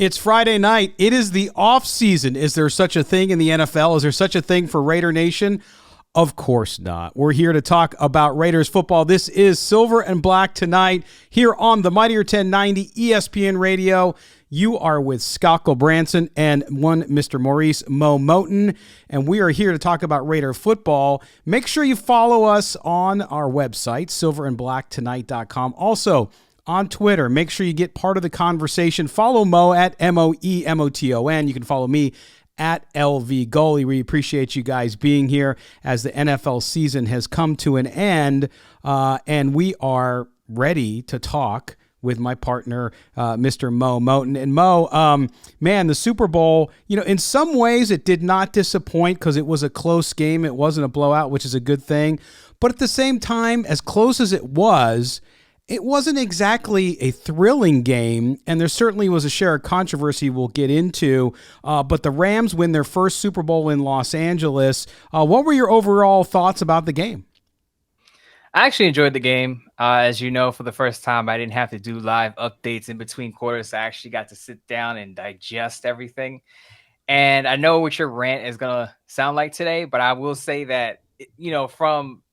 It's Friday night. It is the off season. Is there such a thing in the NFL? Is there such a thing for Raider Nation? Of course not. We're here to talk about Raiders football. This is Silver and Black tonight here on the Mightier 1090 ESPN Radio. You are with Scott Gulbransen and one Mr. Maurice Moton, and we are here to talk about Raider football. Make sure you follow us on our website, silverandblacktonight.com. Also, on Twitter, make sure you get part of the conversation. Follow Mo at MOEMOTON. You can follow me at LV Goalie. We appreciate you guys being here as the NFL season has come to an end, and we are ready to talk with my partner, Mr. Mo Moton. And Mo, man, the Super Bowl, in some ways it did not disappoint because it was a close game. It wasn't a blowout, which is a good thing. But at the same time, as close as it was, it wasn't exactly a thrilling game, and there certainly was a share of controversy we'll get into. But the Rams win their first Super Bowl in Los Angeles. What were your overall thoughts about the game? I actually enjoyed the game. As you know, for the first time, I didn't have to do live updates in between quarters. I actually got to sit down and digest everything. And I know what your rant is going to sound like today, but I will say that,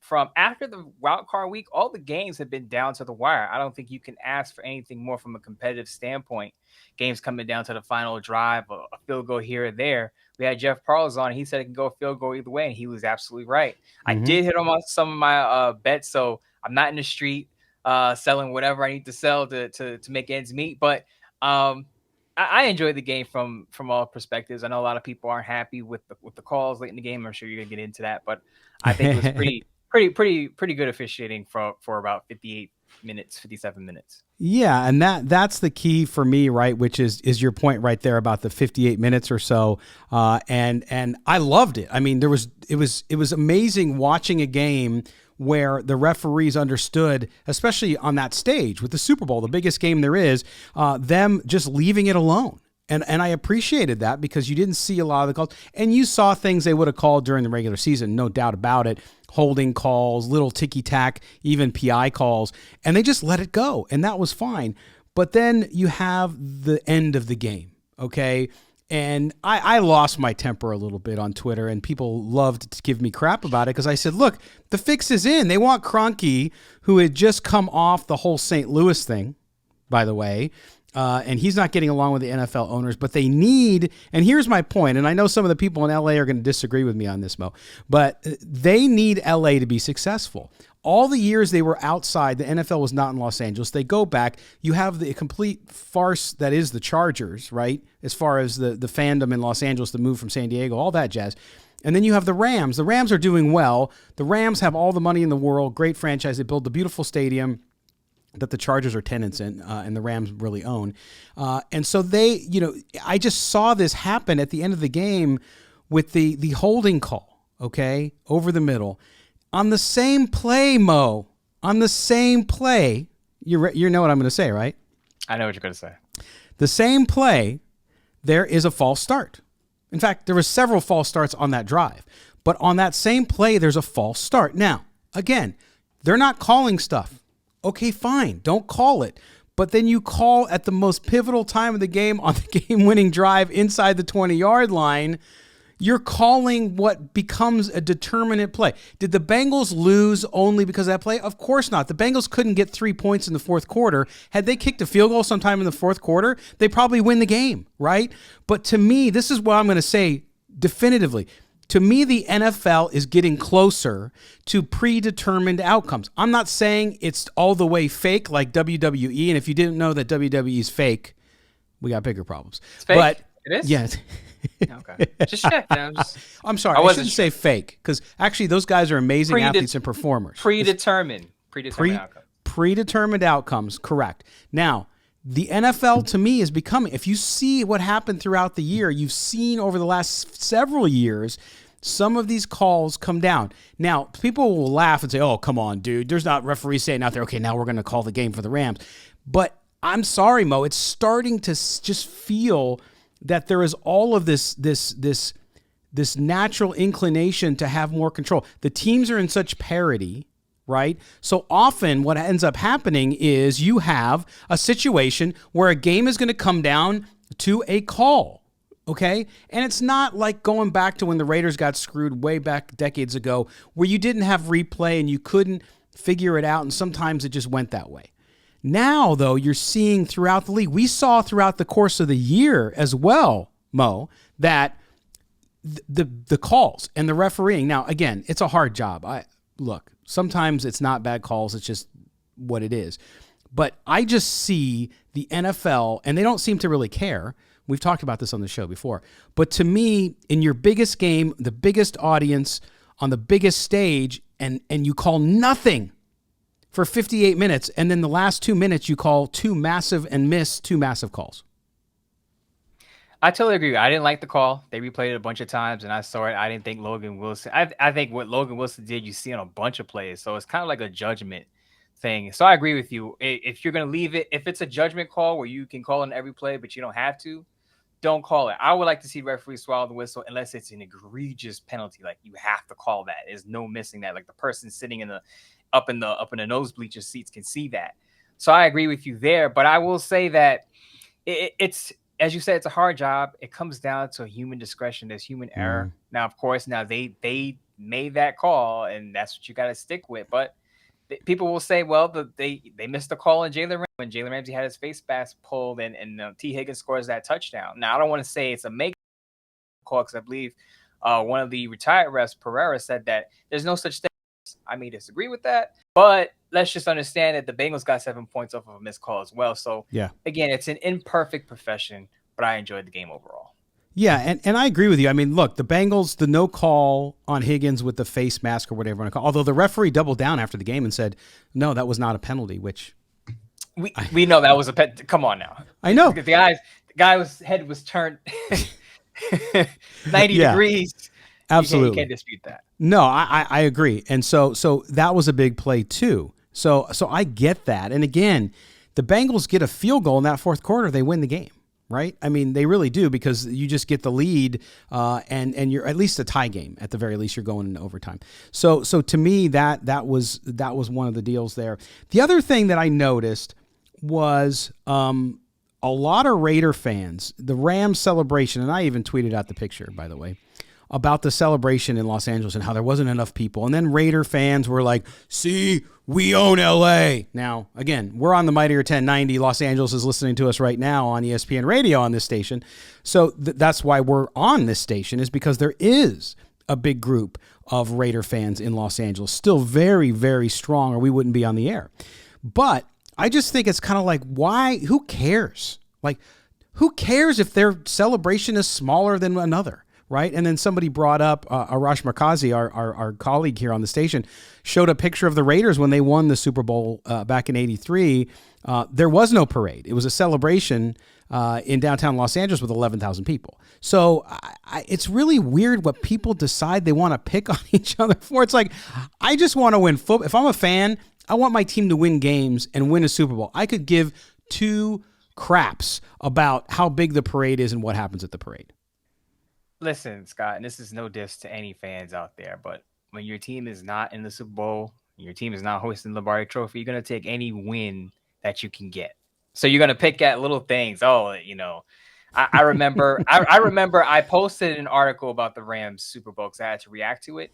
from after the wild card week, all the games have been down to the wire. I don't think you can ask for anything more from a competitive standpoint. Games coming down to the final drive, a field goal here or there. We had Jeff Parles on. He said it can go field goal either way, and he was absolutely right. Mm-hmm. I did hit on some of my bets, so I'm not in the street selling whatever I need to sell to make ends meet. But I enjoyed the game from all perspectives. I know a lot of people aren't happy with the calls late in the game. I'm sure you're gonna get into that, but I think it was pretty good officiating for about 57 minutes. Yeah, and that's the key for me, right? Which is your point right there about the 58 minutes or so, and I loved it. I mean, it was amazing watching a game where the referees understood, especially on that stage with the Super Bowl, the biggest game there is, them just leaving it alone. And I appreciated that because you didn't see a lot of the calls. And you saw things they would have called during the regular season, no doubt about it. Holding calls, little ticky-tack, even PI calls. And they just let it go. And that was fine. But then you have the end of the game, okay? And I lost my temper a little bit on Twitter, and people loved to give me crap about it because I said, look, the fix is in. They want Kroenke, who had just come off the whole St. Louis thing, by the way, and he's not getting along with the NFL owners, but they need, and here's my point, and I know some of the people in LA are going to disagree with me on this, Mo, but they need LA to be successful. All the years they were outside, the NFL was not in Los Angeles. They go back. You have the complete farce that is the Chargers, right? As far as the fandom in Los Angeles, the move from San Diego, all that jazz. And then you have the Rams. The Rams are doing well. The Rams have all the money in the world, great franchise. They build a beautiful stadium that the Chargers are tenants in, and the Rams really own. And so they, I just saw this happen at the end of the game with the holding call, okay, over the middle. On the same play, Mo, on the same play, you know what I'm going to say, right? I know what you're going to say. The same play, there is a false start. In fact, there were several false starts on that drive. But on that same play, there's a false start. Now, again, they're not calling stuff. Okay, fine, don't call it. But then you call at the most pivotal time of the game on the game-winning drive inside the 20-yard line. You're calling what becomes a determinant play. Did the Bengals lose only because of that play? Of course not. The Bengals couldn't get 3 points in the fourth quarter. Had they kicked a field goal sometime in the fourth quarter, they probably win the game, right? But to me, this is what I'm going to say definitively. To me, the NFL is getting closer to predetermined outcomes. I'm not saying it's all the way fake like WWE, and if you didn't know that WWE is fake, we got bigger problems. It's fake? But it is? Yeah. Okay. Just check. I'm sorry. I shouldn't say fake because actually those guys are amazing athletes and performers. Predetermined outcomes. Predetermined outcomes, correct. Now, the NFL to me is becoming, if you see what happened throughout the year, you've seen over the last several years, some of these calls come down. Now, people will laugh and say, oh, come on, dude. There's not referees saying out there, okay, now we're going to call the game for the Rams. But I'm sorry, Mo, it's starting to just feel that there is all of this natural inclination to have more control. The teams are in such parity, right? So often what ends up happening is you have a situation where a game is going to come down to a call. Okay. And it's not like going back to when the Raiders got screwed way back decades ago where you didn't have replay and you couldn't figure it out. And sometimes it just went that way. Now, though, you're seeing throughout the league, we saw throughout the course of the year as well, Mo, that the calls and the refereeing. Now, again, it's a hard job. Look, sometimes it's not bad calls. It's just what it is. But I just see the NFL, and they don't seem to really care. We've talked about this on the show before. But to me, in your biggest game, the biggest audience, on the biggest stage, and you call nothing for 58 minutes, and then the last 2 minutes you call two massive and miss two massive calls. I totally agree. I didn't like the call. They replayed it a bunch of times, and I saw it. I didn't think Logan Wilson. I think what Logan Wilson did, you see on a bunch of plays. So it's kind of like a judgment thing. So I agree with you. If you're going to leave it, if it's a judgment call where you can call in every play, but you don't have to, don't call it. I would like to see referees swallow the whistle unless it's an egregious penalty. Like you have to call that. There's no missing that. Like the person sitting up in the nose bleacher seats can see that. So I agree with you there. But I will say that it's, as you said, it's a hard job. It comes down to human discretion. There's human error. Now, of course, they made that call, and that's what you got to stick with. But people will say, well, they missed the call on Jalen Ramsey when Jalen Ramsey had his face mask pulled, and T. Higgins scores that touchdown. Now, I don't want to say it's a make call because I believe one of the retired refs, Pereira, said that there's no such thing. I may disagree with that, but let's just understand that the Bengals got 7 points off of a missed call as well. So, again, it's an imperfect profession, but I enjoyed the game overall. Yeah, and I agree with you. I mean, look, the Bengals, the no call on Higgins with the face mask or whatever you want to call, although the referee doubled down after the game and said, no, that was not a penalty, which... We know that was a pet. Come on now. I know. The guy's head was turned 90 degrees. Absolutely. You can't dispute that. No, I agree. And so that was a big play too. So I get that. And again, the Bengals get a field goal in that fourth quarter, they win the game, right? I mean, they really do because you just get the lead and you're at least a tie game. At the very least, you're going into overtime. So to me, that was one of the deals there. The other thing that I noticed was a lot of Raider fans, the Rams celebration, and I even tweeted out the picture, by the way, about the celebration in Los Angeles and how there wasn't enough people. And then Raider fans were like, see, we own LA. Now, again, we're on the Mightier 1090. Los Angeles is listening to us right now on ESPN radio on this station. So that's why we're on this station, is because there is a big group of Raider fans in Los Angeles, still very, very strong, or we wouldn't be on the air. But I just think it's kind of like, why? Who cares? Like, who cares if their celebration is smaller than another? Right. And then somebody brought up Arash Markazi, our colleague here on the station, showed a picture of the Raiders when they won the Super Bowl back in '83. There was no parade. It was a celebration in downtown Los Angeles with 11,000 people. So it's really weird what people decide they want to pick on each other for. It's like, I just want to win football. If I'm a fan, I want my team to win games and win a Super Bowl. I could give two craps about how big the parade is and what happens at the parade. Listen, Scott, and this is no diss to any fans out there, but when your team is not in the Super Bowl, your team is not hosting the Lombardi Trophy, you're going to take any win that you can get. So you're going to pick at little things. Oh, I remember I posted an article about the Rams Super Bowl because I had to react to it.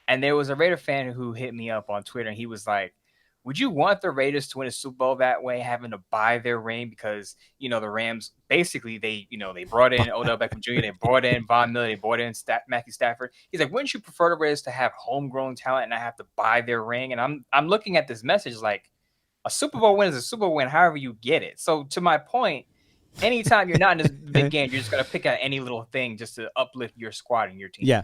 And there was a Raider fan who hit me up on Twitter, and he was like, would you want the Raiders to win a Super Bowl that way, having to buy their ring? Because, the Rams, basically, they brought in Odell Beckham Jr., they brought in Von Miller, they brought in Matthew Stafford. He's like, wouldn't you prefer the Raiders to have homegrown talent and I have to buy their ring? And I'm looking at this message like, a Super Bowl win is a Super Bowl win, however you get it. So to my point, anytime you're not in this big game, you're just going to pick out any little thing just to uplift your squad and your team. Yeah.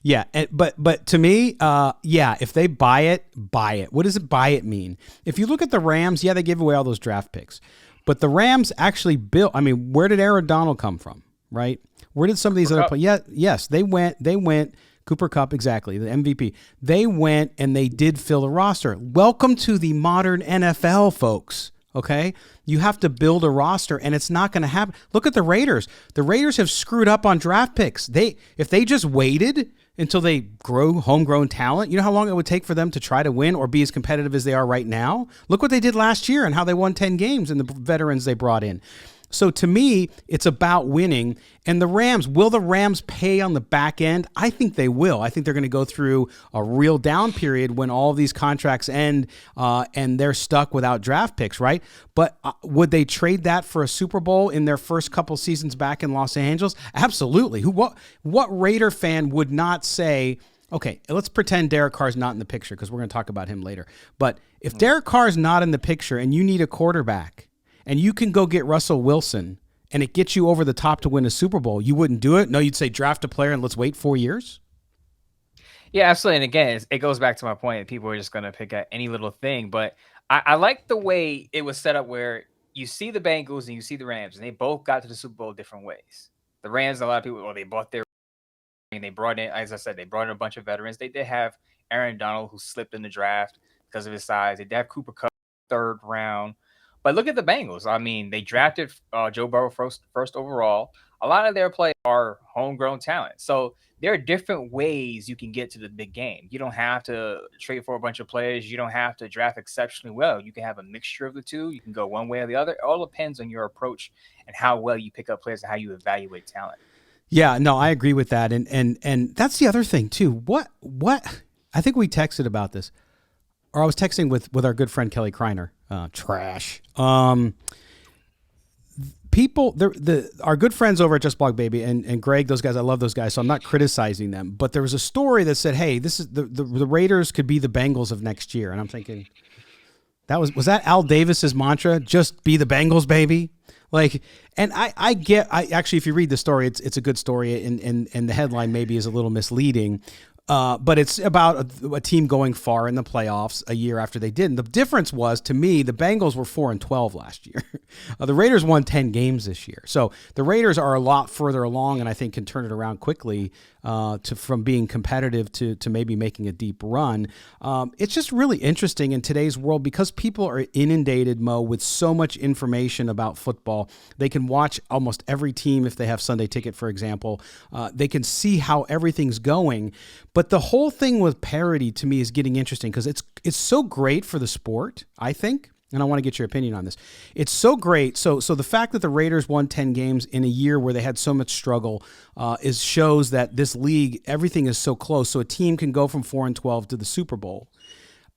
Yeah, but to me, if they buy it, buy it. What does it buy it mean? If you look at the Rams, they gave away all those draft picks. But the Rams actually built, I mean, where did Aaron Donald come from, right? Where did some of these other players? Yes, they went, Cooper Kupp, exactly, the MVP. They went and they did fill the roster. Welcome to the modern NFL, folks. Okay, you have to build a roster, and it's not going to happen. Look at the Raiders. The Raiders have screwed up on draft picks. If they just waited until they grow homegrown talent, you know how long it would take for them to try to win or be as competitive as they are right now? Look what they did last year and how they won 10 games and the veterans they brought in. So to me, it's about winning. And the Rams, will the Rams pay on the back end? I think they will. I think they're going to go through a real down period when all of these contracts end and they're stuck without draft picks, right? But would they trade that for a Super Bowl in their first couple seasons back in Los Angeles? Absolutely. What Raider fan would not say, okay, let's pretend Derek Carr's not in the picture because we're going to talk about him later. But if Derek Carr's not in the picture and you need a quarterback, and you can go get Russell Wilson, and it gets you over the top to win a Super Bowl, you wouldn't do it? No, you'd say draft a player and let's wait 4 years? Yeah, absolutely. And again, it goes back to my point that people are just going to pick at any little thing. But I like the way it was set up where you see the Bengals and you see the Rams, and they both got to the Super Bowl different ways. The Rams, a lot of people, they bought their – they brought in, as I said, they brought in a bunch of veterans. They did have Aaron Donald, who slipped in the draft because of his size. They did have Cooper Kupp, third round. But look at the Bengals. I mean, they drafted Joe Burrow first overall. A lot of their players are homegrown talent. So there are different ways you can get to the big game. You don't have to trade for a bunch of players. You don't have to draft exceptionally well. You can have a mixture of the two. You can go one way or the other. It all depends on your approach and how well you pick up players and how you evaluate talent. Yeah, no, I agree with that. And that's the other thing, too. What I think we texted about this. Or I was texting with our good friend Kelly Kreiner. Trash. People, our good friends over at Just Blog Baby and Greg, those guys, I love those guys, so I'm not criticizing them. But there was a story that said, hey, this is the Raiders could be the Bengals of next year. And I'm thinking, was that Al Davis's mantra? Just be the Bengals, baby? Like, and I actually, if you read the story, it's a good story, and the headline maybe is a little misleading. But it's about a team going far in the playoffs a year after they did. And the difference was, to me, the Bengals were 4-12 last year. The Raiders won 10 games this year. So the Raiders are a lot further along and I think can turn it around quickly from being competitive to maybe making a deep run. It's just really interesting in today's world because people are inundated, Mo, with so much information about football. They can watch almost every team if they have Sunday Ticket, for example. They can see how everything's going. But the whole thing with parity to me is getting interesting because it's so great for the sport, I think. And I want to get your opinion on this. It's so great. So the fact that the Raiders won 10 games in a year where they had so much struggle shows that this league, everything is so close. So a team can go from 4-12 to the Super Bowl.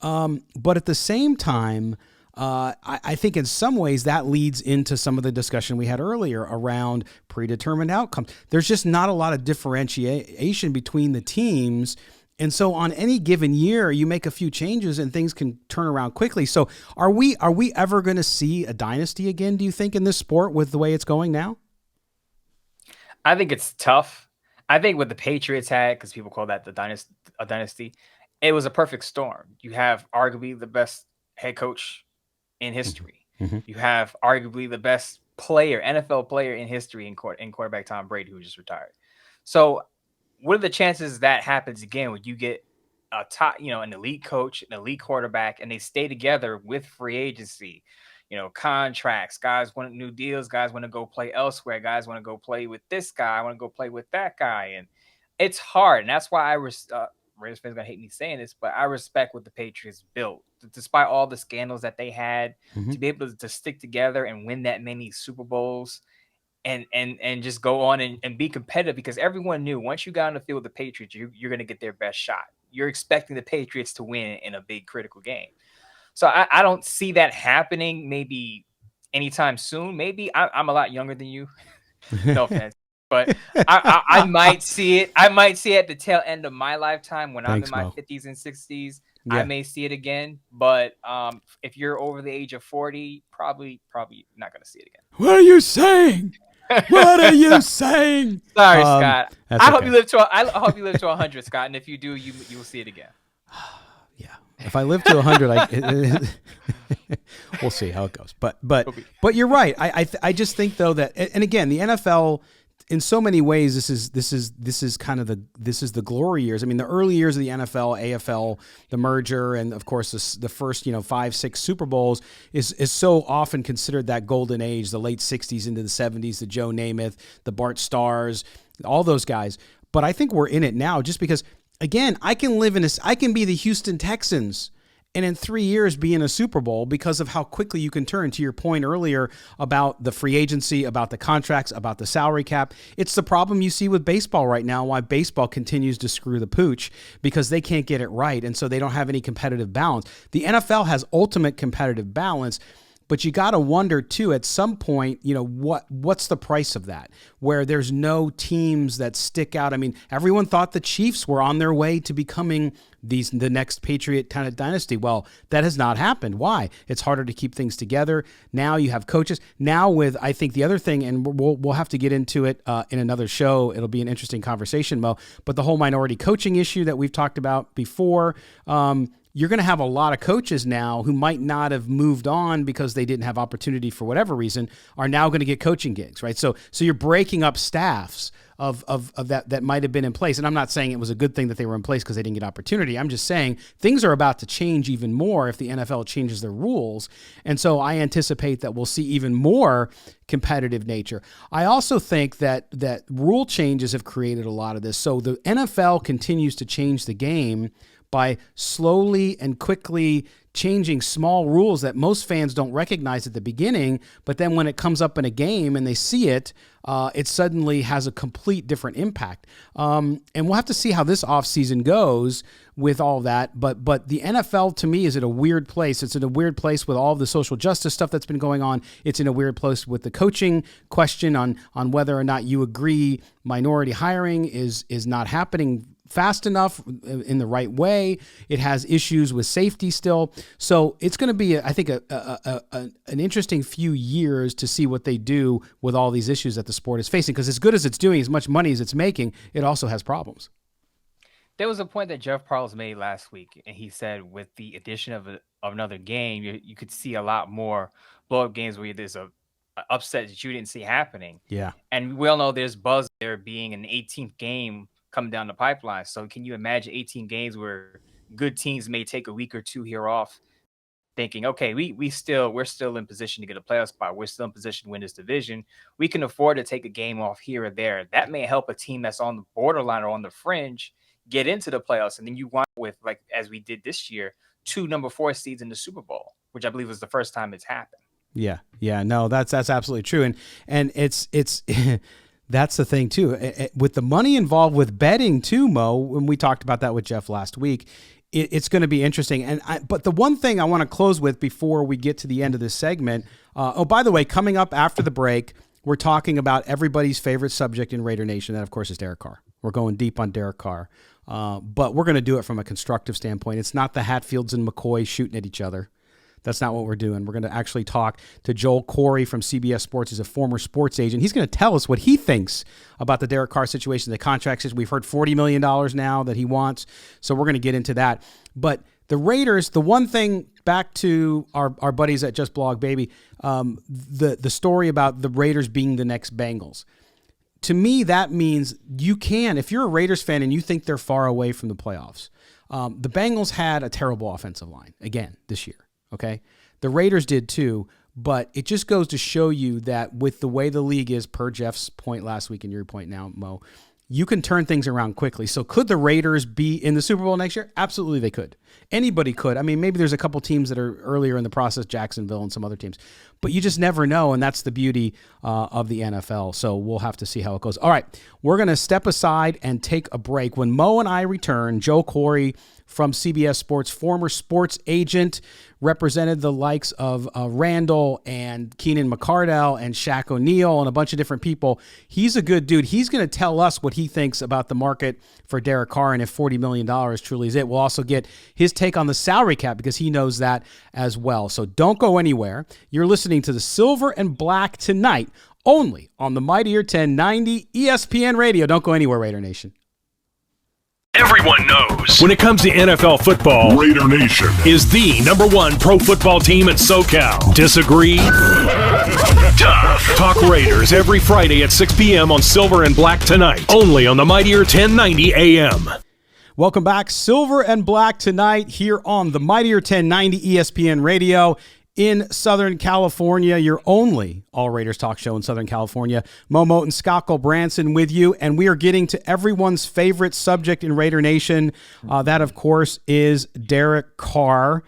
But at the same time, I think in some ways that leads into some of the discussion we had earlier around predetermined outcomes. There's just not a lot of differentiation between the teams. And so on any given year, you make a few changes and things can turn around quickly. So are we ever going to see a dynasty again, do you think, in this sport with the way it's going now? I think it's tough. I think what the Patriots had, because people call that a dynasty, it was a perfect storm. You have arguably the best head coach in history. Mm-hmm. You have arguably the best player, NFL player in history in quarterback Tom Brady, who just retired. So what are the chances that happens again when you get a top, an elite coach, an elite quarterback, and they stay together with free agency, contracts, guys want new deals, guys want to go play elsewhere, guys want to go play with this guy, I want to go play with that guy. And it's hard. And that's why Raiders fans are going to hate me saying this, but I respect what the Patriots built. Despite all the scandals that they had, mm-hmm. to be able to stick together and win that many Super Bowls and just go on and be competitive, because everyone knew once you got on the field with the Patriots, you're going to get their best shot. You're expecting the Patriots to win in a big critical game. So I don't see that happening maybe anytime soon. Maybe I'm a lot younger than you. No offense. But I might see it. I might see it at the tail end of my lifetime when I'm in my 50s and 60s. Yeah. I may see it again. But if you're over the age of 40, probably not going to see it again. What are you saying? What are you saying? Sorry, Scott. I hope you live to 100, Scott. And if you do, you will see it again. Yeah. If I live to 100, we'll see how it goes. But you're right. I just think though that, and again, the NFL, in so many ways, this is kind of the glory years. I mean, the early years of the NFL, AFL, the merger, and of course the first 5-6 Super Bowls is so often considered that golden age. The late '60s into the '70s, the Joe Namath, the Bart Starrs, all those guys. But I think we're in it now, just because again, I can be the Houston Texans and in 3 years be in a Super Bowl because of how quickly you can turn. To your point earlier about the free agency, about the contracts, about the salary cap, it's the problem you see with baseball right now, why baseball continues to screw the pooch, because they can't get it right, and so they don't have any competitive balance. The NFL has ultimate competitive balance, but you got to wonder too, at some point, what's the price of that, where there's no teams that stick out. I mean, everyone thought the Chiefs were on their way to becoming the next Patriot kind of dynasty. Well, that has not happened. Why? It's harder to keep things together. Now you have coaches. Now with, I think the other thing, and we'll have to get into it in another show. It'll be an interesting conversation, Mo, but the whole minority coaching issue that we've talked about before, you're going to have a lot of coaches now who might not have moved on because they didn't have opportunity for whatever reason, are now going to get coaching gigs, right? So you're breaking up staffs of that might have been in place. And I'm not saying it was a good thing that they were in place because they didn't get opportunity. I'm just saying things are about to change even more if the NFL changes their rules. And so I anticipate that we'll see even more competitive nature. I also think that rule changes have created a lot of this. So the NFL continues to change the game by slowly and quickly changing small rules that most fans don't recognize at the beginning, but then when it comes up in a game and they see it, it suddenly has a complete different impact. And we'll have to see how this offseason goes with all that. But the NFL, to me, is at a weird place. It's in a weird place with all of the social justice stuff that's been going on. It's in a weird place with the coaching question on whether or not you agree minority hiring is not happening fast enough in the right way. It has issues with safety still. So it's going to be, I think, an interesting few years to see what they do with all these issues that the sport is facing. Because as good as it's doing, as much money as it's making, it also has problems. There was a point that Jeff Parles made last week, and he said with the addition of another game, you could see a lot more blow-up games where there's a upset that you didn't see happening. Yeah. And we all know there's buzz there being an 18th game coming down the pipeline. So can you imagine 18 games where good teams may take a week or two here off thinking, okay, we're still in position to get a playoff spot. We're still in position to win this division. We can afford to take a game off here or there. That may help a team that's on the borderline or on the fringe get into the playoffs. And then you wind with, like, as we did this year, 2 number 4 seeds in the Super Bowl, which I believe was the first time it's happened. Yeah. No, that's absolutely true. And it's that's the thing too. With the money involved with betting too, Mo, when we talked about that with Jeff last week, it's going to be interesting. But the one thing I want to close with before we get to the end of this segment, by the way, coming up after the break, we're talking about everybody's favorite subject in Raider Nation. That, of course, is Derek Carr. We're going deep on Derek Carr. But we're going to do it from a constructive standpoint. It's not the Hatfields and McCoy shooting at each other. That's not what we're doing. We're going to actually talk to Joel Corry from CBS Sports. He's a former sports agent. He's going to tell us what he thinks about the Derek Carr situation, the contract situation. We've heard $40 million now that he wants, so we're going to get into that. But the Raiders, the one thing, back to our buddies at Just Blog Baby, the story about the Raiders being the next Bengals. To me, that means you can, if you're a Raiders fan and you think they're far away from the playoffs, the Bengals had a terrible offensive line, again, this year. Okay, the Raiders did too, but it just goes to show you that with the way the league is, per Jeff's point last week and your point now, Mo, you can turn things around quickly. So could the Raiders be in the Super Bowl next year? Absolutely they could. Anybody could. I mean, maybe there's a couple teams that are earlier in the process, Jacksonville and some other teams, but you just never know, and that's the beauty of the NFL. So we'll have to see how it goes. All right, we're going to step aside and take a break. When Mo and I return, Joe Corry from CBS Sports, former sports agent, represented the likes of Randall and Keenan McCardell and Shaq O'Neal and a bunch of different people. He's a good dude. He's going to tell us what he thinks about the market for Derek Carr and if $40 million truly is it. We'll also get his take on the salary cap because he knows that as well. So don't go anywhere. You're listening to the Silver and Black tonight, only on the Mightier 1090 ESPN Radio. Don't go anywhere, Raider Nation. Everyone knows when it comes to NFL football, Raider Nation is the #1 pro football team in SoCal. Disagree? Tough. Talk Raiders every Friday at 6 p.m. on Silver and Black tonight, only on the Mightier 1090 AM. Welcome back. Silver and Black tonight here on the Mightier 1090 ESPN Radio. In Southern California, your only All Raiders talk show in Southern California. Moton, Scott Gulbransen with you, and we are getting to everyone's favorite subject in Raider Nation. That, of course, is Derek Carr.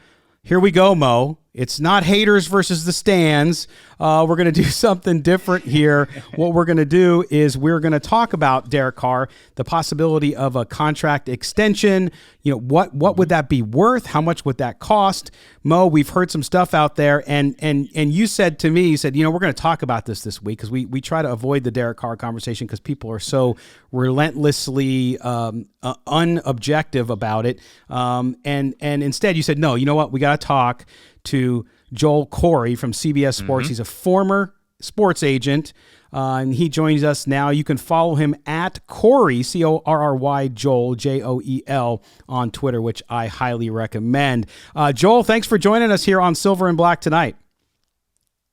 Here we go, Mo. It's not haters versus the stands. We're going to do something different here. What we're going to do is we're going to talk about Derek Carr, the possibility of a contract extension. You know, what would that be worth? How much would that cost? Mo, we've heard some stuff out there, and you said to me, you said, we're going to talk about this week because we try to avoid the Derek Carr conversation because people are so relentlessly unobjective about it. And instead you said, no, you know what? We got to talk to Joel Corry from CBS Sports. Mm-hmm. He's a former sports agent, and he joins us now. You can follow him at Corry, Corry, Joel, Joel, on Twitter, which I highly recommend. Joel, thanks for joining us here on Silver and Black tonight.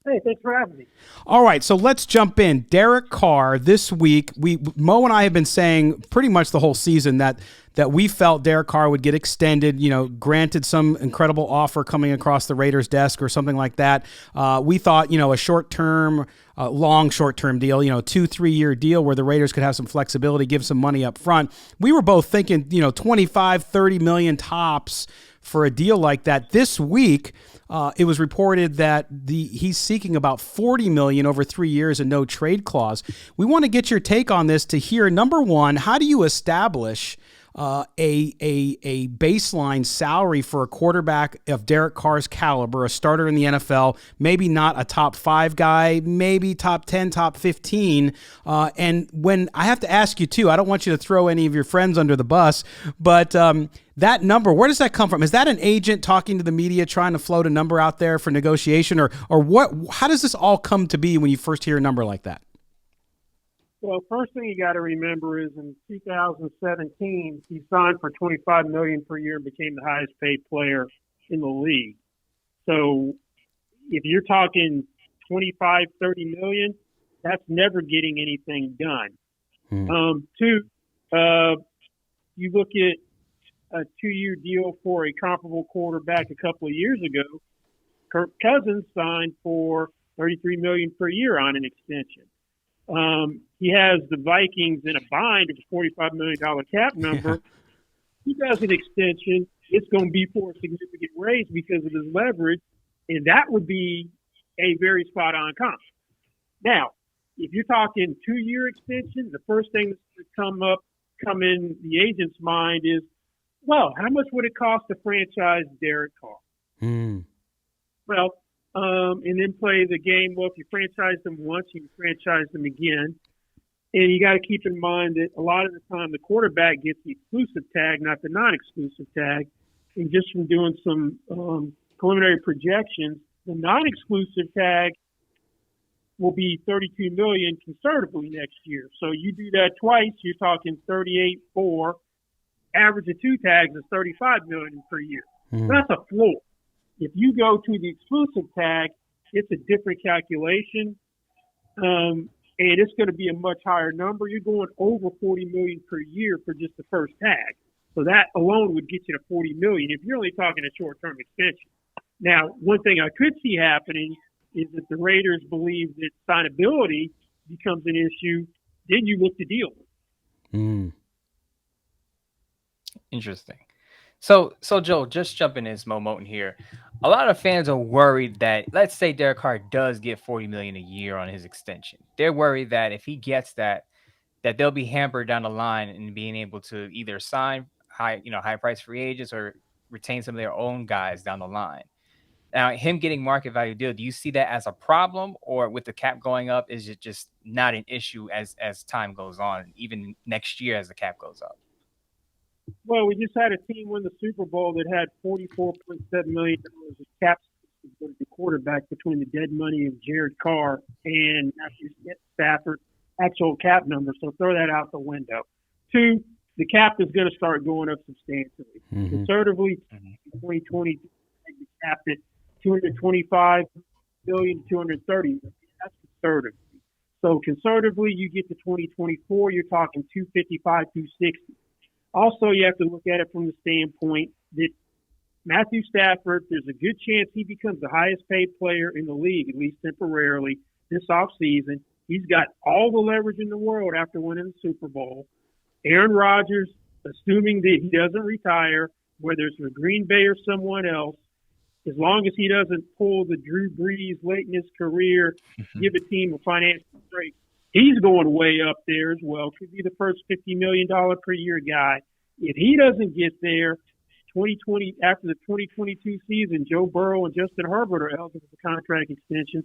Hey, thanks for having me. All right, so let's jump in. Derek Carr, this week, Mo and I have been saying pretty much the whole season that we felt Derek Carr would get extended, granted some incredible offer coming across the Raiders' desk or something like that. We thought, a short-term, long short-term deal, 2-3 year deal where the Raiders could have some flexibility, give some money up front. We were both thinking, 25, 30 million tops for a deal like that. This week, it was reported that he's seeking about $40 million over 3 years and no trade clause. We want to get your take on this to hear, number one, how do you establish a baseline salary for a quarterback of Derek Carr's caliber, a starter in the NFL, maybe not a top 5 guy, maybe top 10, top 15. And when I have to ask you too, I don't want you to throw any of your friends under the bus, but that number, where does that come from? Is that an agent talking to the media, trying to float a number out there for negotiation, or what? How does this all come to be when you first hear a number like that? Well, first thing you got to remember is in 2017, he signed for $25 million per year and became the highest paid player in the league. So if you're talking 25, 30 million, that's never getting anything done. Two, you look at a 2-year deal for a comparable quarterback a couple of years ago. Kirk Cousins signed for $33 million per year on an extension. He has the Vikings in a bind of a $45 million cap number. He does an extension. It's going to be for a significant raise because of his leverage, and that would be a very spot-on comp. Now, if you're talking 2-year extension, the first thing that's going to come in the agent's mind is, well, how much would it cost to franchise Derek Carr? Well, and then play the game. Well, if you franchise them once, you can franchise them again. And you got to keep in mind that a lot of the time the quarterback gets the exclusive tag, not the non-exclusive tag. And just from doing some preliminary projections, the non-exclusive tag will be $32 million conservatively next year. So you do that twice, you're talking 38.4. Average of 2 tags is $35 million per year. That's a floor. If you go to the exclusive tag, it's a different calculation, and it's going to be a much higher number. You're going over $40 million per year for just the first tag. So that alone would get you to $40 million if you're only talking a short-term extension. Now, one thing I could see happening is that the Raiders believe that signability becomes an issue, then you look to deal with it. Interesting. So Joe, just jumping in, Moton here. A lot of fans are worried that, let's say Derek Carr does get $40 million a year on his extension. They're worried that if he gets that they'll be hampered down the line in being able to either sign high price free agents or retain some of their own guys down the line. Now, him getting market value deal, do you see that as a problem, or with the cap going up, is it just not an issue as time goes on, even next year as the cap goes up? Well, we just had a team win the Super Bowl that had $44.7 million of cap for the quarterback between the dead money of Jared Carr and Matthew Stafford's actual cap number. So throw that out the window. 2, the cap is going to start going up substantially. Conservatively, 2020, the cap at $225 million to $230 million. That's conservatively. So conservatively, you get to 2024, you're talking $255, $260. Also, you have to look at it from the standpoint that Matthew Stafford, there's a good chance he becomes the highest paid player in the league, at least temporarily, this offseason. He's got all the leverage in the world after winning the Super Bowl. Aaron Rodgers, assuming that he doesn't retire, whether it's with Green Bay or someone else, as long as he doesn't pull the Drew Brees late in his career, give a team a financial break, he's going way up there as well. Could be the first $50 million per year guy. If he doesn't get there, 2020 after the 2022 season, Joe Burrow and Justin Herbert are eligible for contract extensions.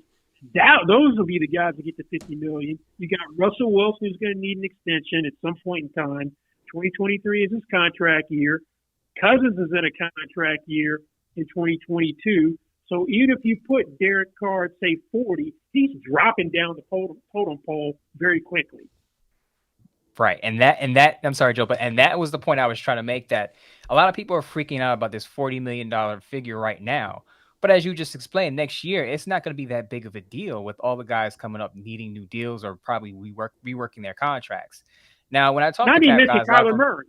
Those will be the guys that get to $50 million. You got Russell Wilson, who's going to need an extension at some point in time. 2023 is his contract year. Cousins is in a contract year in 2022. So even if you put Derek Carr at, say, 40, he's dropping down the totem pole very quickly. Right. And that, I'm sorry, Joe, and that was the point I was trying to make, that a lot of people are freaking out about this $40 million figure right now. But as you just explained, next year, it's not going to be that big of a deal with all the guys coming up needing new deals or probably reworking their contracts. Now, when I talk to guys, Kyler Murray.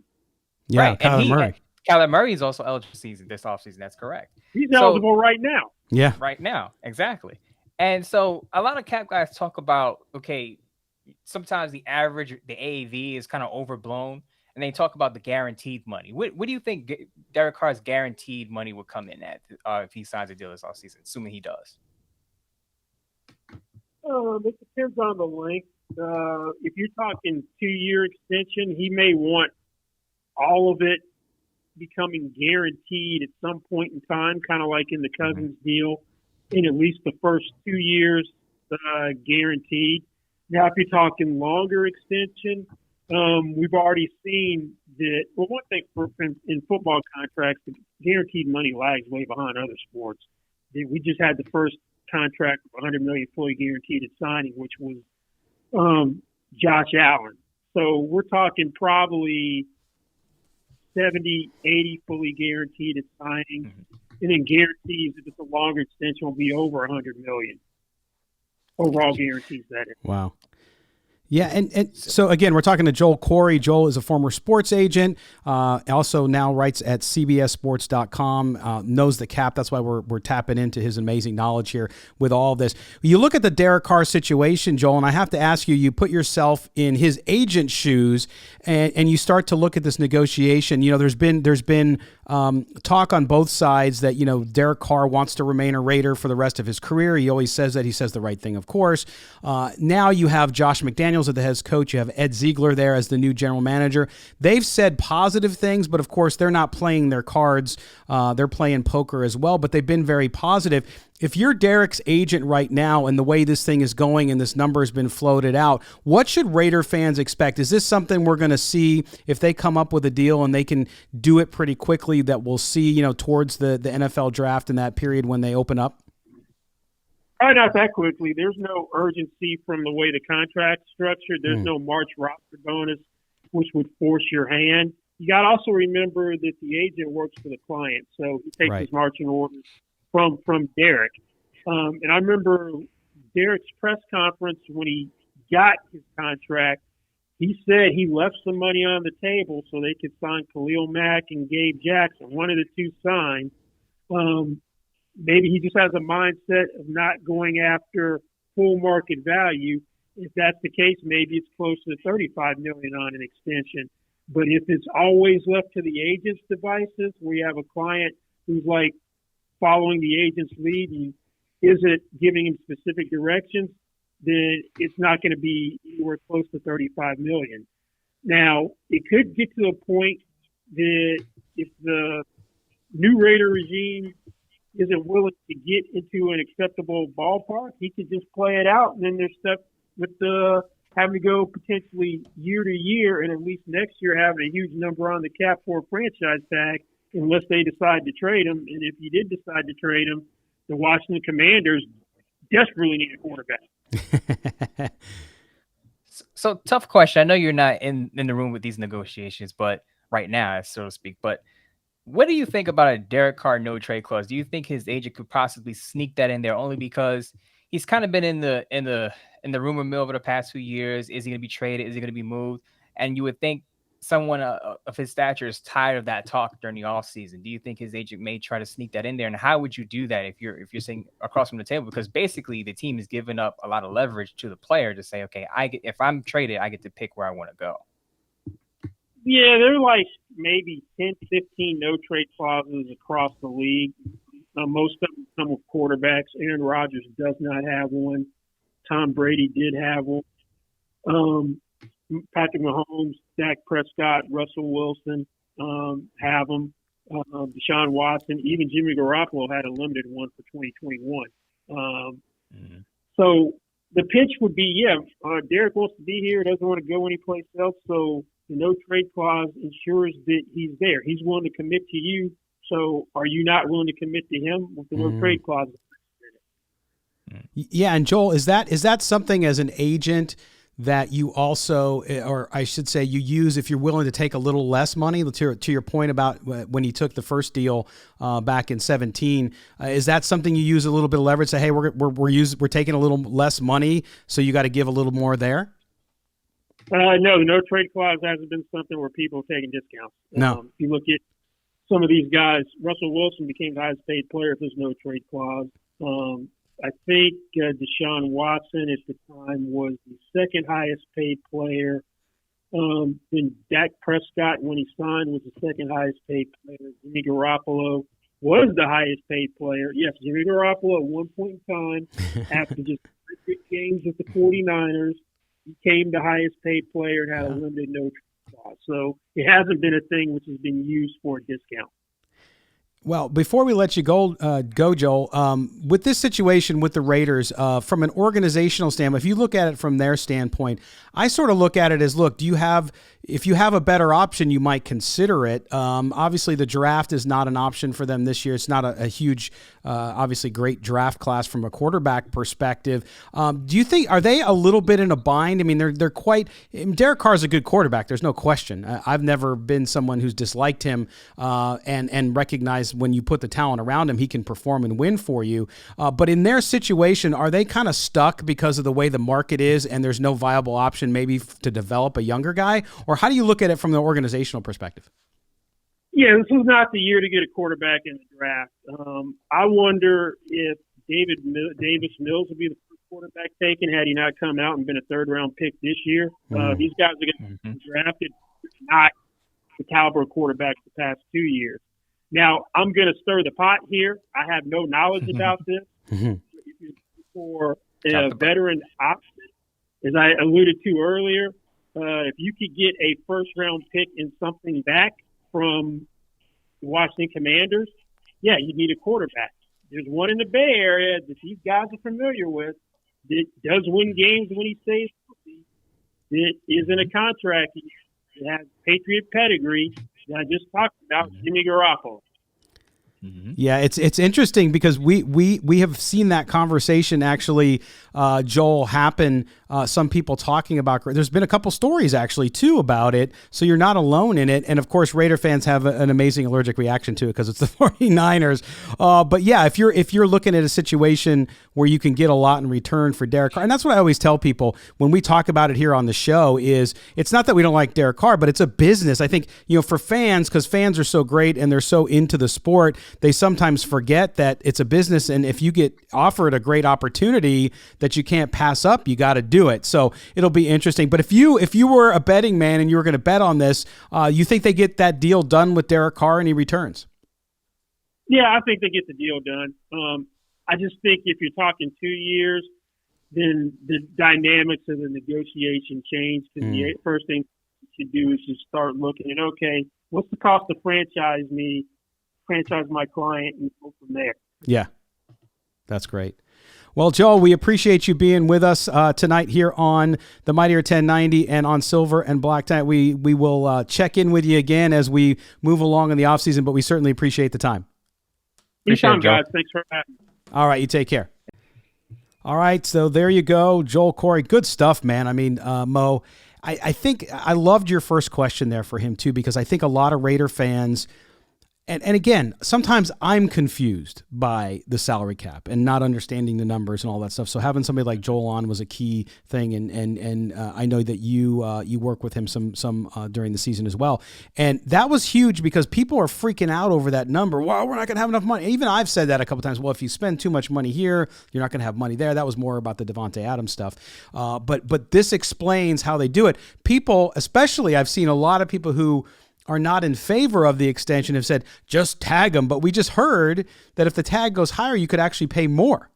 Yeah, right. Kyler Murray. Kyler Murray is also eligible this offseason. That's correct. He's eligible right now. Yeah. Right now. Exactly. And so a lot of cap guys talk about, okay, sometimes the AAV is kind of overblown, and they talk about the guaranteed money. What do you think Derek Carr's guaranteed money would come in at if he signs a deal this offseason, assuming he does? It depends on the length. If you're talking 2-year extension, he may want all of it becoming guaranteed at some point in time, kind of like in the Cousins deal, in at least the first 2 years guaranteed. Now, if you're talking longer extension, we've already seen that. Well, one thing in football contracts, the guaranteed money lags way behind other sports. We just had the first contract of $100 million fully guaranteed at signing, which was Josh Allen. So we're talking probably 70, 80 fully guaranteed at signing, and then guarantees if it's a longer extension will be over $100 million. Overall guarantees, that is. Wow. Yeah, and so again, we're talking to Joel Corry. Joel is a former sports agent, also now writes at CBSSports.com, knows the cap. That's why we're tapping into his amazing knowledge here with all of this. You look at the Derek Carr situation, Joel, and I have to ask you, you put yourself in his agent's shoes, and you start to look at this negotiation. You know, there's been talk on both sides that, you know, Derek Carr wants to remain a Raider for the rest of his career. He always says that. He says the right thing, of course. Now you have Josh McDaniels at the head coach. You have Ed Ziegler there as the new general manager. They've said positive things, but of course they're not playing their cards. They're playing poker as well, but they've been very positive. If you're Derek's agent right now and the way this thing is going and this number has been floated out, what should Raider fans expect? Is this something we're going to see if they come up with a deal and they can do it pretty quickly that we'll see, you know, towards the NFL draft in that period when they open up? Probably not that quickly. There's no urgency from the way the contract's structured. There's no March roster bonus, which would force your hand. You got to also remember that the agent works for the client, so he takes his marching orders from Derek. And I remember Derek's press conference when he got his contract. He said he left some money on the table so they could sign Khalil Mack and Gabe Jackson. One of the two signed. Maybe he just has a mindset of not going after full market value. If that's the case, maybe it's close to $35 million on an extension. But if it's always left to the agent's devices, where you have a client who's like following the agent's lead and isn't giving him specific directions, then it's not going to be anywhere close to $35 million. Now, it could get to a point that if the new Raider regime isn't willing to get into an acceptable ballpark, he could just play it out, and then they're stuck with having to go potentially year to year, and at least next year having a huge number on the cap for a franchise tag, unless they decide to trade him. And if you did decide to trade him, the Washington Commanders desperately need a quarterback. So tough question. I know you're not in the room with these negotiations, but right now, so to speak, but what do you think about a Derek Carr no trade clause? Do you think his agent could possibly sneak that in there only because he's kind of been in the rumor mill over the past few years? Is he going to be traded? Is he going to be moved? And you would think someone of his stature is tired of that talk during the offseason. Do you think his agent may try to sneak that in there? And how would you do that if you're sitting across from the table? Because basically the team is giving up a lot of leverage to the player to say, okay, if I'm traded, I get to pick where I want to go. Yeah, there are like maybe 10, 15 no-trade clauses across the league. Most of them come with quarterbacks. Aaron Rodgers does not have one. Tom Brady did have one. Patrick Mahomes, Dak Prescott, Russell Wilson have them. Deshaun Watson, even Jimmy Garoppolo had a limited one for 2021. So the pitch would be, Derek wants to be here, doesn't want to go anyplace else, so the no trade clause ensures that he's there. He's willing to commit to you, so are you not willing to commit to him with the no trade clause? Yeah, and Joel, is that something as an agent that you also, or I should say you use if you're willing to take a little less money, to your point about when he took the first deal back in 2017, is that something you use a little bit of leverage, say, hey, we're taking a little less money, so you got to give a little more there? No, the no trade clause hasn't been something where people are taking discounts. No. If you look at some of these guys, Russell Wilson became the highest paid player if there's no trade clause. I think Deshaun Watson at the time was the second highest paid player. Then Dak Prescott, when he signed, was the second highest paid player. Jimmy Garoppolo was the highest paid player. Yes, Jimmy Garoppolo at one point in time, after just 3 games with the 49ers, became the highest paid player and had a limited no trade clause. So it hasn't been a thing which has been used for a discount. Well, before we let you go, Joel, with this situation with the Raiders, from an organizational standpoint, if you look at it from their standpoint, I sort of look at it as, look, if you have a better option, you might consider it. Obviously, the draft is not an option for them this year. It's not a huge, obviously great draft class from a quarterback perspective. Do you think, are they a little bit in a bind? I mean, they're quite, Derek Carr is a good quarterback. There's no question. I've never been someone who's disliked him and recognized when you put the talent around him, he can perform and win for you. But in their situation, are they kind of stuck because of the way the market is and there's no viable option maybe to develop a younger guy? Or how do you look at it from the organizational perspective? Yeah, this was not the year to get a quarterback in the draft. I wonder if Davis Mills would be the first quarterback taken had he not come out and been a third-round pick this year. These guys are going to be drafted, not the caliber of quarterbacks the past 2 years. Now, I'm going to stir the pot here. I have no knowledge about this. For a veteran option, as I alluded to earlier, if you could get a first-round pick and something back from the Washington Commanders, yeah, you need a quarterback. There's one in the Bay Area that these guys are familiar with that does win games when he stays healthy, that isn't a contract year, that has Patriot pedigree, that I just talked about, Jimmy Garoppolo. Yeah, it's interesting because we have seen that conversation actually, Joel, happen. Some people talking about, there's been a couple stories actually too about it, so you're not alone in it. And of course, Raider fans have an amazing allergic reaction to it because it's the 49ers. But yeah, if you're looking at a situation where you can get a lot in return for Derek Carr, and that's what I always tell people when we talk about it here on the show, is it's not that we don't like Derek Carr, but it's a business. I think, for fans, because fans are so great and they're so into the sport, they sometimes forget that it's a business, and if you get offered a great opportunity that you can't pass up, you got to do it. So it'll be interesting. But if you were a betting man and you were going to bet on this, you think they get that deal done with Derek Carr and he returns? Yeah, I think they get the deal done. I just think if you're talking 2 years, then the dynamics of the negotiation change. Because the first thing you should do is just start looking at, okay, what's the cost to franchise my client, and go from there. Yeah, that's great. Well, Joel, we appreciate you being with us tonight here on the Mightier 1090 and on Silver and Black tonight. We will check in with you again as we move along in the offseason, but we certainly appreciate the time. Appreciate it, guys. Thanks for having me. All right, you take care. All right, so there you go, Joel Corry. Good stuff, man. I mean, Mo, I think I loved your first question there for him too, because I think a lot of Raider fans, and again, sometimes I'm confused by the salary cap and not understanding the numbers and all that stuff. So having somebody like Joel on was a key thing, and I know that you work with him some during the season as well, and that was huge because people are freaking out over that number. Well, we're not going to have enough money. Even I've said that a couple times. Well, if you spend too much money here, you're not going to have money there. That was more about the Devontae Adams stuff, but this explains how they do it. People, especially, I've seen a lot of people who are not in favor of the extension have said, just tag him. But we just heard that if the tag goes higher, you could actually pay more.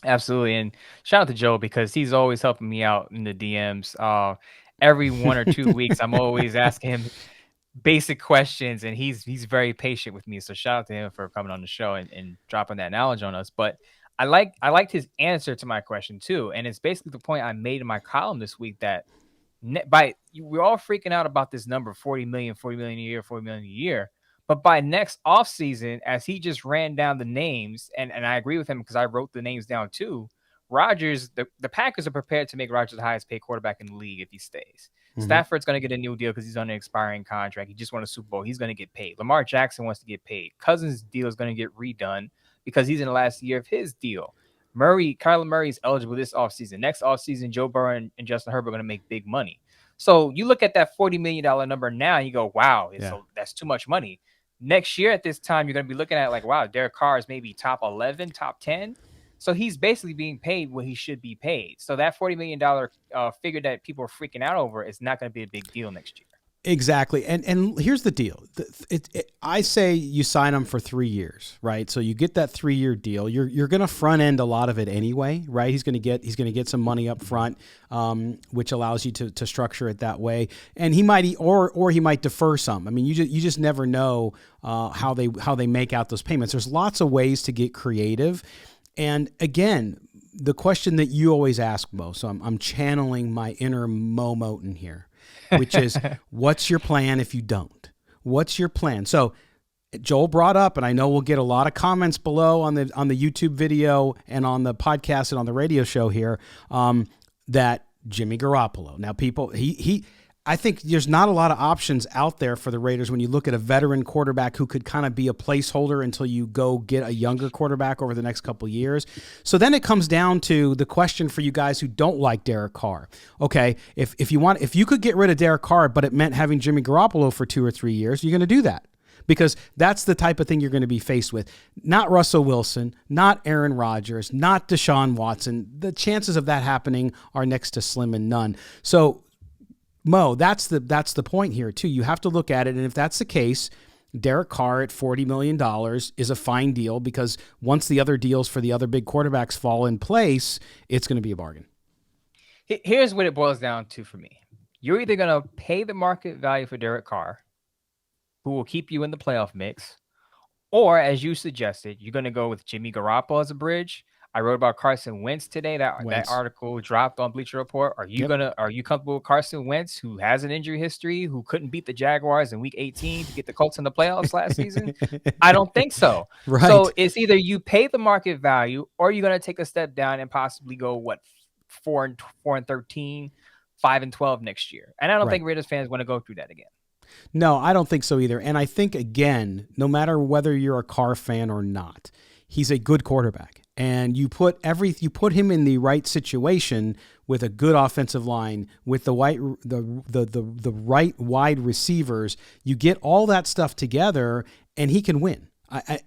Absolutely. And shout out to Joe because he's always helping me out in the DMs. Every 1 or 2 weeks, I'm always asking him basic questions, and he's very patient with me. So shout out to him for coming on the show and dropping that knowledge on us. But I liked his answer to my question too. And it's basically the point I made in my column this week that we're all freaking out about this number, 40 million a year, 40 million a year. But by next offseason, as he just ran down the names, and I agree with him because I wrote the names down too, Rodgers, the Packers are prepared to make Rodgers the highest paid quarterback in the league if he stays. Mm-hmm. Stafford's going to get a new deal because he's on an expiring contract. He just won a Super Bowl. He's going to get paid. Lamar Jackson wants to get paid. Cousins' deal is going to get redone because he's in the last year of his deal. Kyler Murray is eligible this offseason. Next offseason, Joe Burrow and Justin Herbert are going to make big money. So you look at that $40 million number now, and you go, wow, that's too much money. Next year at this time, you're going to be looking at like, wow, Derek Carr is maybe top 11, top 10. So he's basically being paid what he should be paid. So that $40 million figure that people are freaking out over is not going to be a big deal next year. Exactly. And here's the deal. I say you sign him for 3 years, right? So you get that 3-year deal. You're going to front end a lot of it anyway, right? He's going to get some money up front, which allows you to structure it that way. And he might or he might defer some. I mean, you just never know how they make out those payments. There's lots of ways to get creative. And again, the question that you always ask, Mo, so I'm channeling my inner Mo Moton here, which is, what's your plan if you don't? What's your plan? So Joel brought up, and I know we'll get a lot of comments below on the YouTube video and on the podcast and on the radio show here, that Jimmy Garoppolo. Now, people, I think there's not a lot of options out there for the Raiders when you look at a veteran quarterback who could kind of be a placeholder until you go get a younger quarterback over the next couple of years. So then it comes down to the question for you guys who don't like Derek Carr. Okay, if you could get rid of Derek Carr, but it meant having Jimmy Garoppolo for 2 or 3 years, you're going to do that. Because that's the type of thing you're going to be faced with. Not Russell Wilson, not Aaron Rodgers, not Deshaun Watson. The chances of that happening are next to slim and none. So Mo, that's the point here too. You have to look at it, and if that's the case, Derek Carr at $40 million is a fine deal because once the other deals for the other big quarterbacks fall in place, it's going to be a bargain. Here's what it boils down to for me. You're either going to pay the market value for Derek Carr, who will keep you in the playoff mix, or as you suggested, you're going to go with Jimmy Garoppolo as a bridge. I wrote about Carson Wentz today. That article dropped on Bleacher Report. Are you comfortable with Carson Wentz, who has an injury history, who couldn't beat the Jaguars in Week 18 to get the Colts in the playoffs last season? I don't think so. Right. So it's either you pay the market value, or you're going to take a step down and possibly go 4-13, 5-12 next year. And I don't think Raiders fans want to go through that again. No, I don't think so either. And I think, again, no matter whether you're a Carr fan or not, he's a good quarterback. And you put him in the right situation with a good offensive line, with the right wide receivers. You get all that stuff together, and he can win.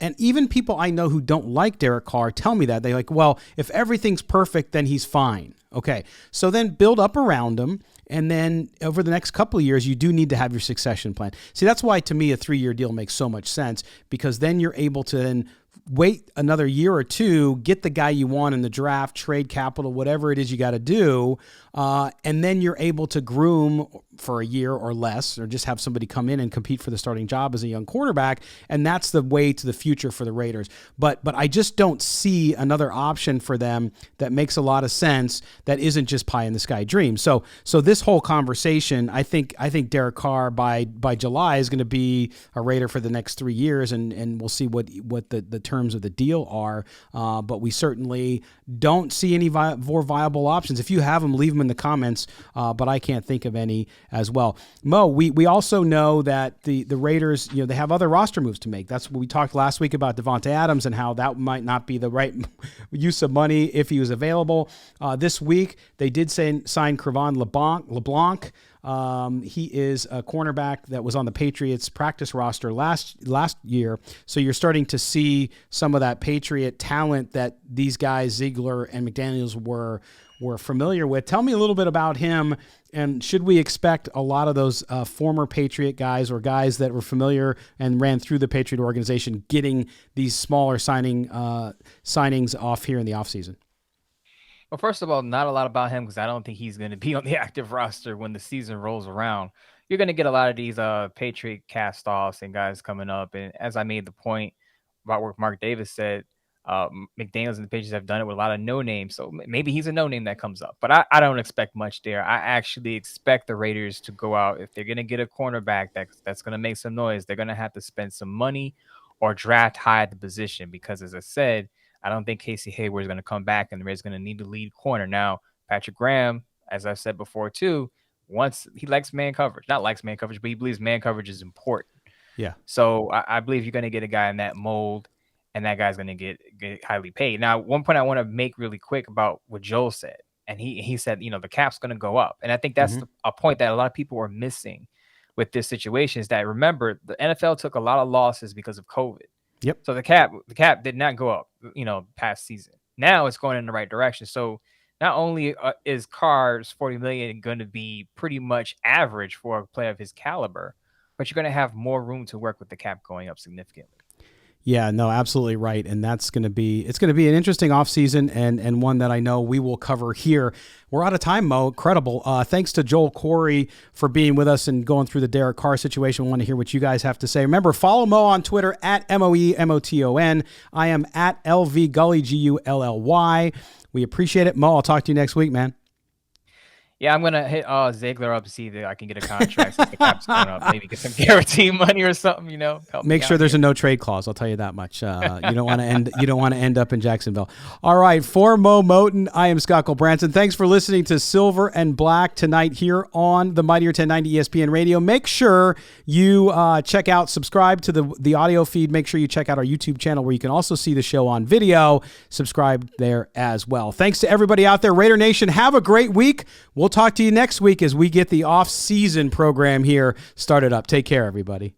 And even people I know who don't like Derek Carr tell me that. They're like, well, if everything's perfect, then he's fine. Okay, so then build up around him, and then over the next couple of years, you do need to have your succession plan. See, that's why, to me, a 3-year deal makes so much sense, because then you're able to then wait another year or two, get the guy you want in the draft, trade capital, whatever it is you got to do, and then you're able to groom for a year or less, or just have somebody come in and compete for the starting job as a young quarterback, and that's the way to the future for the Raiders. But I just don't see another option for them that makes a lot of sense that isn't just pie in the sky dream. So this whole conversation, I think Derek Carr by July is going to be a Raider for the next 3 years, and we'll see what the terms of the deal are. But we certainly don't see any more viable options. If you have them, leave them in the comments. But I can't think of any as well. Mo, we also know that the Raiders, they have other roster moves to make. That's what we talked last week about Devontae Adams and how that might not be the right use of money if he was available. This week, they did sign Cre'Von LeBlanc. He is a cornerback that was on the Patriots practice roster last year. So you're starting to see some of that Patriot talent that these guys, Ziegler and McDaniels, were we're familiar with. Tell me a little bit about him, and should we expect a lot of those former Patriot guys or guys that were familiar and ran through the Patriot organization getting these smaller signings off here in the offseason? Well, first of all, not a lot about him because I don't think he's going to be on the active roster when the season rolls around. You're going to get a lot of these Patriot cast-offs and guys coming up. And as I made the point about what Mark Davis said, McDaniels and the Patriots have done it with a lot of no-names. So maybe he's a no-name that comes up. But I don't expect much there. I actually expect the Raiders to go out. If they're going to get a cornerback that's going to make some noise, they're going to have to spend some money or draft high at the position. Because as I said, I don't think Casey Hayward is going to come back and the Raiders going to need to lead corner. Now, Patrick Graham, as I've said before too, once he likes man coverage, not likes man coverage, but he believes man coverage is important. Yeah. So I believe you're going to get a guy in that mold, and that guy's going to get highly paid. Now, one point I want to make really quick about what Joel said, and he said, the cap's going to go up. And I think that's a point that a lot of people are missing with this situation is that, remember, the NFL took a lot of losses because of COVID. Yep. So the cap did not go up, past season. Now it's going in the right direction. So not only is Carr's $40 million going to be pretty much average for a player of his caliber, but you're going to have more room to work with the cap going up significantly. Yeah, no, absolutely right. And it's going to be an interesting offseason and one that I know we will cover here. We're out of time, Mo. Incredible. Thanks to Joel Corry for being with us and going through the Derek Carr situation. We want to hear what you guys have to say. Remember, follow Mo on Twitter at MOEMOTON. I am at LVGully, GULLY. We appreciate it. Mo, I'll talk to you next week, man. Yeah, I'm going to hit Ziegler up to see if I can get a contract since the cap's going up. Maybe get some guarantee money or something, help Make sure there's a no trade clause. I'll tell you that much. You don't want to end up in Jacksonville. All right, for Mo Moton, I am Scott Gulbransen. Thanks for listening to Silver and Black tonight here on the Mightier 1090 ESPN Radio. Make sure you subscribe to the audio feed. Make sure you check out our YouTube channel where you can also see the show on video. Subscribe there as well. Thanks to everybody out there. Raider Nation, have a great week. We'll talk to you next week as we get the off-season program here started up. Take care, everybody.